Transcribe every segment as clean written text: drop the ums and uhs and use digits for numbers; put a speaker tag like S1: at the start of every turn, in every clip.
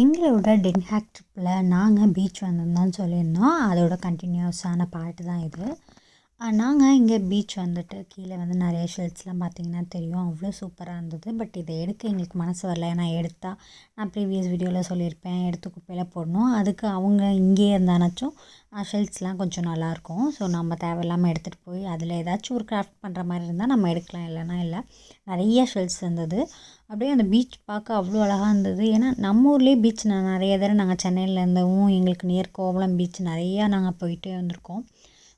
S1: எங்களோட டென்ஹாக் ட்ரிப்பில் நாங்கள் பீச் வந்திருந்தோம்னு சொல்லியிருந்தோம். அதோட கண்டினியூஸான பார்ட் தான் இது. நாங்கள் இங்கே பீச் வந்துட்டு கீழே வந்து நிறைய ஷெல்ஸ்லாம் பார்த்திங்கன்னா தெரியும், அவ்வளோ சூப்பராக இருந்தது. பட் இதை எடுக்க எங்களுக்கு மனசு வரல. ஏன்னா எடுத்தால் நான் ப்ரீவியஸ் வீடியோவில் சொல்லியிருப்பேன், எடுத்து குப்பையில் போடணும். அதுக்கு அவங்க இங்கேயே இருந்தானாச்சும் ஷெல்ஸ்லாம் கொஞ்சம் நல்லாயிருக்கும். ஸோ நம்ம தேவையில்லாமல் எடுத்துகிட்டு போய் அதில் ஏதாச்சும் ஒரு கிராஃப்ட் பண்ணுற மாதிரி இருந்தால் நம்ம எடுக்கலாம், இல்லைனா இல்லை. நிறைய ஷெல்ஸ் இருந்தது. அப்படியே அந்த பீச் பார்க்க அவ்வளோ அழகாக இருந்தது. ஏன்னா நம்ம ஊர்லேயே பீச் நிறைய தடவை நாங்கள் சென்னையில் இருந்தவும் எங்களுக்கு நியர் கோவளம் பீச் நிறையா நாங்கள் போயிட்டே வந்திருக்கோம்.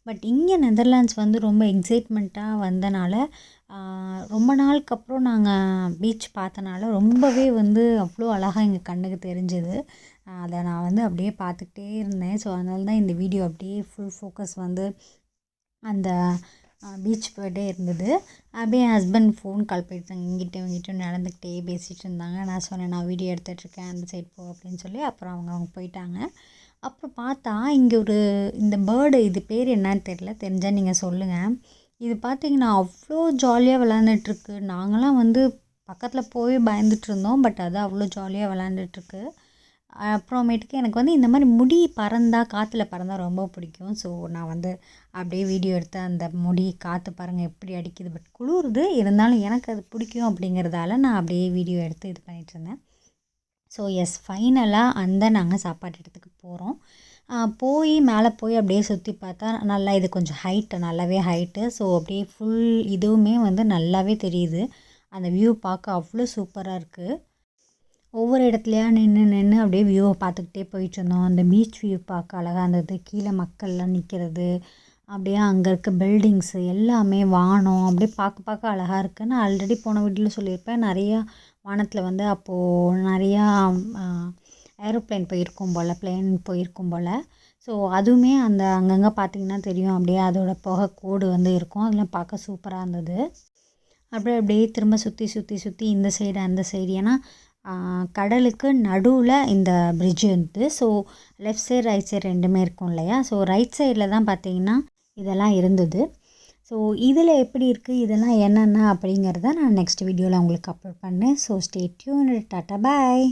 S1: பட் இங்கே நெதர்லாண்ட்ஸ் வந்து ரொம்ப எக்ஸைட்மெண்ட்டாக வந்தனால ரொம்ப நாளுக்கு அப்புறம் நாங்கள் பீச் பார்த்தனால ரொம்பவே வந்து அவ்வளோ அழகாக எங்கள் கண்ணுக்கு தெரிஞ்சுது. அதை நான் வந்து அப்படியே பார்த்துக்கிட்டே இருந்தேன். ஸோ அதனால தான் இந்த வீடியோ அப்படியே ஃபுல் ஃபோக்கஸ் வந்து அந்த பீச் போய்ட்டே இருந்தது. அப்படியே என் ஹஸ்பண்ட் ஃபோன் கால் பண்ணிட்டாங்க, இங்கிட்டும் நடந்துக்கிட்டே பேசிகிட்டு இருந்தாங்க. நான் சொன்னேன், நான் வீடியோ எடுத்துகிட்ருக்கேன், அந்த சைட் போ அப்படின்னு சொல்லி. அப்புறம் அவங்க போயிட்டாங்க. அப்புறம் பார்த்தா இங்கே இந்த பேர்டு, இது பேர் என்னன்னு தெரிஞ்சால் நீங்கள் சொல்லுங்கள். இது பார்த்திங்கன்னா அவ்வளோ ஜாலியாக விளாண்டுட்ருக்கு. நாங்களாம் வந்து பக்கத்தில் போய் பயந்துட்டு இருந்தோம். பட் அது அவ்வளோ ஜாலியாக விளாண்டுட்ருக்கு. அப்புறமேட்டுக்கு எனக்கு வந்து இந்த மாதிரி முடி காற்றுல பறந்தால் ரொம்ப பிடிக்கும். ஸோ நான் வந்து அப்படியே வீடியோ எடுத்து அந்த முடி காற்று பாருங்கள் எப்படி அடிக்குது. பட் குளிருது, இருந்தாலும் எனக்கு அது பிடிக்கும் அப்படிங்கிறதால நான் அப்படியே வீடியோ எடுத்து இது பண்ணிகிட்ருந்தேன். ஸோ எஸ், ஃபைனலாக நாங்கள் சாப்பாட்டு இடத்துக்கு போகிறோம். போய் மேலே போய் அப்படியே சுற்றி பார்த்தா நல்லா, இது கொஞ்சம் நல்லாவே ஹைட்டு. ஸோ அப்படியே ஃபுல் இதுவுமே வந்து நல்லாவே தெரியுது. அந்த வியூ பார்க்க அவ்வளோ சூப்பராக இருக்குது. ஒவ்வொரு இடத்துலையா நின்று அப்படியே வியூவை பார்த்துக்கிட்டே போயிட்டுருந்தோம். அந்த பீச் வியூ பார்க்க அழகாக இருந்தது. கீழே மக்கள்லாம் நிற்கிறது, அப்படியே அங்கே இருக்க பில்டிங்ஸு எல்லாமே, வானம் அப்படியே பார்க்க அழகாக இருக்குது. நான் ஆல்ரெடி போன வீடியோவில் சொல்லியிருப்பேன், நிறையா வானத்தில் வந்து அப்போது நிறையா ஏரோப்ளேன் போயிருக்கும் போல், பிளேன் போயிருக்கும் போல். ஸோ அதுவுமே அங்கங்கே பார்த்திங்கன்னா தெரியும், அப்படியே அதோட புகை கோடு வந்து இருக்கும். அதெல்லாம் பார்க்க சூப்பராக இருந்தது. அப்படியே திரும்ப சுற்றி இந்த சைடு அந்த சைடு, ஏன்னா கடலுக்கு நடுவில் இந்த பிரிட்ஜ் வந்து. So left side right side ரெண்டுமே இருக்கும் இல்லையா. ஸோ ரைட் சைடில் தான் பார்த்திங்கன்னா இதெல்லாம் இருந்தது. ஸோ இதில் எப்படி இருக்குது, இதெல்லாம் என்னென்ன அப்படிங்கிறத நான் நெக்ஸ்ட் வீடியோவில் உங்களுக்கு அப்லோட் பண்ணேன். So stay tuned. டாட்டா பாய்.